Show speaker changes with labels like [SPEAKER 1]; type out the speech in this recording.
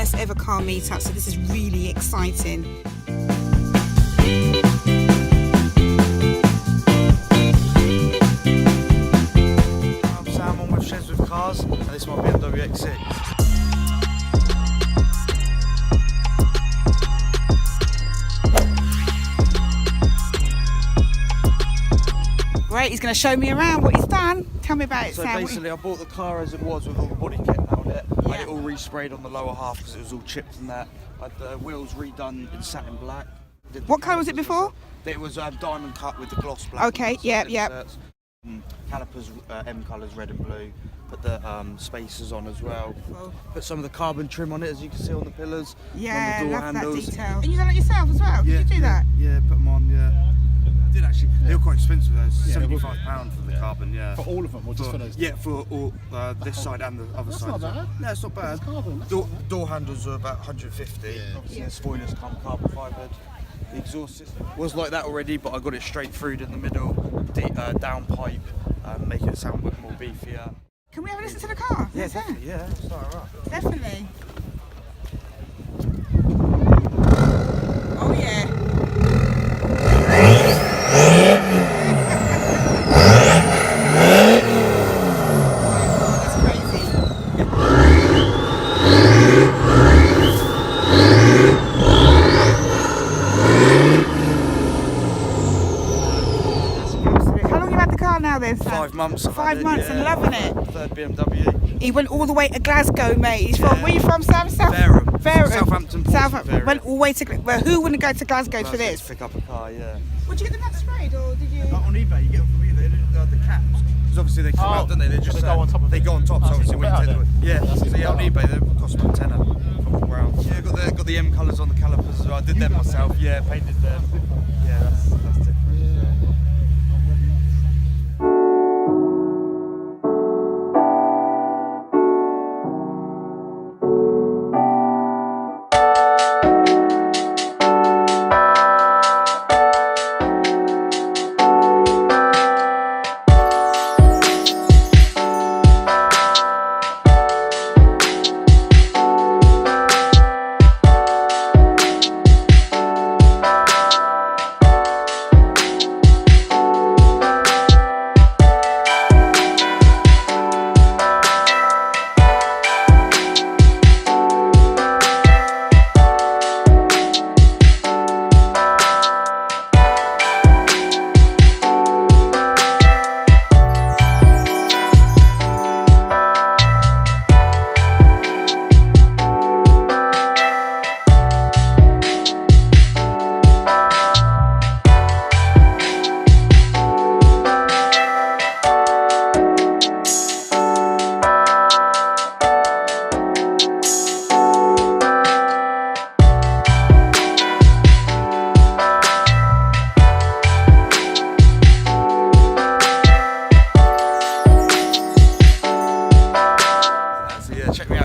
[SPEAKER 1] first ever car meetup, so this is really exciting.
[SPEAKER 2] I'm Sam, I'm with Sheds with Cars, and this is my BMW X6.
[SPEAKER 1] Great, he's going to show me around what he's done. Tell me about it,
[SPEAKER 2] So
[SPEAKER 1] Sam.
[SPEAKER 2] basically I bought the car as it was with all the body kit on it. I had it all resprayed on the lower half because it was all chipped and that. I had the wheels redone in satin black.
[SPEAKER 1] What colour was it before?
[SPEAKER 2] It was diamond cut with the gloss black.
[SPEAKER 1] Okay, yeah.
[SPEAKER 2] Calipers M colours, red and blue. Put the spacers on as well.
[SPEAKER 1] Cool.
[SPEAKER 2] Put some of the carbon trim on it, as you can see on the pillars.
[SPEAKER 1] Yeah,
[SPEAKER 2] on the door
[SPEAKER 1] love
[SPEAKER 2] handles.
[SPEAKER 1] that detail. And you done it yourself as well? Did you do that?
[SPEAKER 2] Yeah, put them on, yeah. I did actually. They were quite expensive, though. £75 for the carbon, yeah.
[SPEAKER 3] For all of them, or just for those?
[SPEAKER 2] Yeah, for all this side and the other
[SPEAKER 3] That's
[SPEAKER 2] side.
[SPEAKER 3] not bad.
[SPEAKER 2] No, it's not bad.
[SPEAKER 3] It's carbon.
[SPEAKER 2] Door handles are about 150. Obviously, the spoilers come carbon fibered. The exhaust system was like that already, but I got it straight through in the middle, down pipe, make it sound a bit more beefier.
[SPEAKER 1] Can we have a listen to the car?
[SPEAKER 2] Yeah, definitely. Yeah, start her up.
[SPEAKER 1] Definitely. Oh yeah. That's crazy. How long have you had the car now then, Sam?
[SPEAKER 2] 5 months. I've
[SPEAKER 1] 5
[SPEAKER 2] had it,
[SPEAKER 1] months and loving it.
[SPEAKER 2] Third BMW.
[SPEAKER 1] He went all the way to Glasgow, mate. He's from, where are you from, Sam?
[SPEAKER 2] Fareham.
[SPEAKER 1] Fareham.
[SPEAKER 2] Southampton.
[SPEAKER 1] Southampton. Went all the way to, well, who wouldn't go to Glasgow for
[SPEAKER 2] To
[SPEAKER 1] this?
[SPEAKER 2] pick up a car, yeah.
[SPEAKER 1] Would you get them that sprayed or did you?
[SPEAKER 2] On eBay, you get them from eBay. The caps, because obviously they come out, don't they? They just
[SPEAKER 3] they go on top of
[SPEAKER 2] they
[SPEAKER 3] it.
[SPEAKER 2] go on top. So
[SPEAKER 3] That's
[SPEAKER 2] obviously,
[SPEAKER 3] even
[SPEAKER 2] when you
[SPEAKER 3] better
[SPEAKER 2] take
[SPEAKER 3] then.
[SPEAKER 2] yeah.
[SPEAKER 3] That's
[SPEAKER 2] So
[SPEAKER 3] even
[SPEAKER 2] yeah, on
[SPEAKER 3] better.
[SPEAKER 2] eBay they cost about tenner from all round. Yeah, got the M colours on the calipers as well. I did them myself. Yeah, painted them. Yeah, that's different. Yeah. Check me